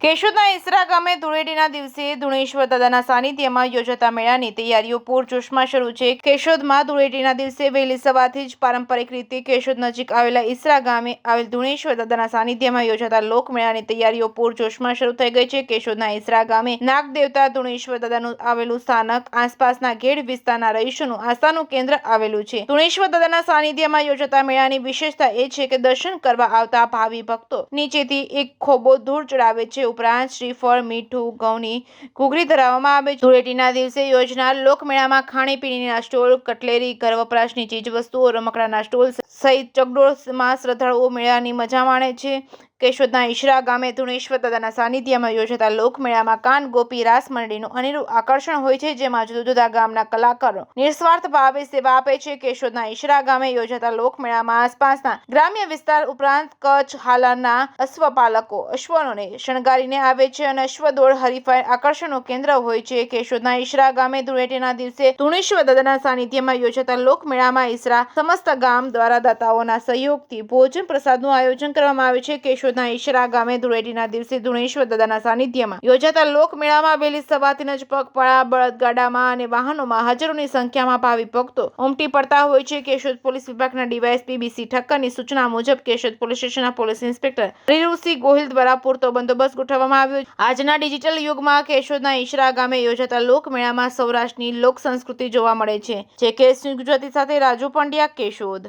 કેશોદના ઈસરા ગામે ધૂળેટીના દિવસે ધુણેશ્વર દાદાના સાનિધ્યમાં યોજાતા મેળાની તૈયારીઓ પૂરજોશમાં શરૂ છે। કેશોદમાં ધૂળેટીના દિવસે વહેલી સવારથી જ પારંપરિક રીતે કેશોદ નજીક આવેલા ઈસરા ગામે આવેલ ધુણેશ્વર દાદાના સાનિધ્યમાં યોજાતા લોકમેળાની તૈયારીઓ પૂરજોશમાં શરૂ થઈ ગઈ છે। કેશોદના ઈસરા ગામે નાગદેવતા ધુણેશ્વર દાદાનું આવેલું સ્થાનક આસપાસના ઘેડ વિસ્તારના રહીશોનું આસ્થાનું કેન્દ્ર આવેલું છે। ધુણેશ્વર દાદાના સાનિધ્યમાં યોજાતા મેળાની વિશેષતા એ છે કે દર્શન કરવા આવતા ભાવિ ભક્તો નીચેથી એક ખોબો ધૂળ ચડાવે છે। ઉપરાંત શ્રીફળ, મીઠું, ઘઉંની ઘૂઘરી ધરાવવામાં આવે છે। ધૂળેટીના દિવસે યોજનાર લોકમેળામાં ખાણીપીણીના સ્ટોલ, કટલેરી, ઘર વપરાશની ચીજવસ્તુઓ, રમકડાના સ્ટોલ સહિત ચકડોળમાં શ્રદ્ધાળુઓ મેળાની મજા માણે છે। કેશોદના ઈશરા ગામે ધુણેશ્વર દાદાના સાનિધ્યમાં યોજાતા લોકમેળામાં કાન ગોપી રાસ મંડળીનું અનેરું આકર્ષણ હોય છે, જેમાં જુદા જુદા ગામના કલાકારો નિસ્વાર્થ ભાવે સેવા આપે છે। કેશોદના ઈશરા ગામે યોજાતા લોકમેળામાં આસપાસના ગ્રામ્ય વિસ્તાર ઉપરાંત કચ્છ હાલારના અશ્વપાલકો અશ્વોને શણગારીને આવે છે અને અશ્વદોડ હરીફાઈ આકર્ષણનું કેન્દ્ર હોય છે। કેશોદના ઈશરા ગામે ધૂળેટીના દિવસે ધુણેશ્વર દાદાના સાનિધ્યમાં યોજાતા લોકમેળામાં ઈશરા સમસ્ત ગામ દ્વારા દાતાઓના સહયોગથી ભોજન પ્રસાદનું આયોજન કરવામાં આવે છે। કેશોદના ઈશરા ગામે ધૂળેટીના દિવસે ધુણેશ્વર દાદાના સાનિધ્યમાં યોજાતા લોકમેળામાં વહેલી સવારથી જ પગપાળા, બળદગાડામાં અને વાહનોમાં હજારોની સંખ્યામાં ભાવિ ભક્તો ઉમટી પડતા હોય છે। કેશોદ પોલીસ વિભાગના ડીવાયએસપી બી.સી. ઠક્કરની સૂચના મુજબ કેશોદ પોલીસ સ્ટેશનના પોલીસ ઇન્સ્પેક્ટર હરિરુસિંહ ગોહિલ દ્વારા પૂરતો બંદોબસ્ત ગોઠવવામાં આવ્યો છે। આજના ડિજિટલ યુગમાં કેશોદના ઈશરા ગામે યોજાતા લોકમેળામાં સૌરાષ્ટ્રની લોક સંસ્કૃતિ જોવા મળે છે। જે કેસ ગુજરાતી સાથે રાજુ પંડ્યા, કેશોદ।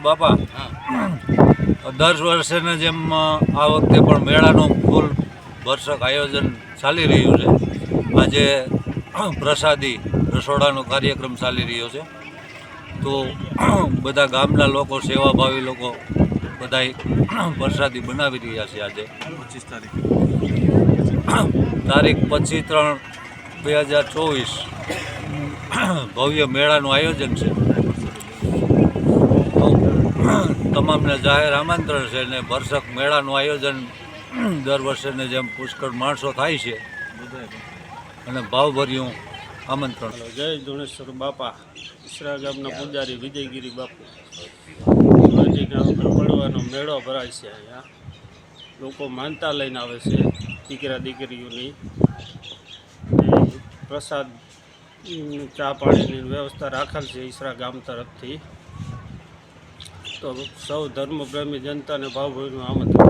બાપા દર વર્ષેને જેમ આ વખતે પણ મેળાનું ફૂલ ભરસક આયોજન ચાલી રહ્યું છે। આજે પ્રસાદી રસોડાનો કાર્યક્રમ ચાલી રહ્યો છે, તો બધા ગામના લોકો, સેવાભાવી લોકો બધા પ્રસાદી બનાવી રહ્યા છે। આજે 25/3/2024 ભવ્ય મેળાનું આયોજન છે। તમામને જાહેર આમંત્રણ છે ને ભરસક મેળાનું આયોજન દર વર્ષેને જેમ પુષ્કળ માણસો થાય છે અને ભાવભર્યું આમંત્રણ। જય ધુણેશ્વર બાપા, ઈસરા ગામના પૂજારી વિજયગીરી બાપુ। પડવાનો મેળો ભરાય છે। અહીંયા લોકો માનતા લઈને આવે છે, દીકરા દીકરીઓની પ્રસાદ, ચા પાણીની વ્યવસ્થા રાખેલ છે ઈસરા ગામ તરફથી। તો સૌ ધર્મપ્રેમી જનતાને ભાવભર્યું આમંત્રણ।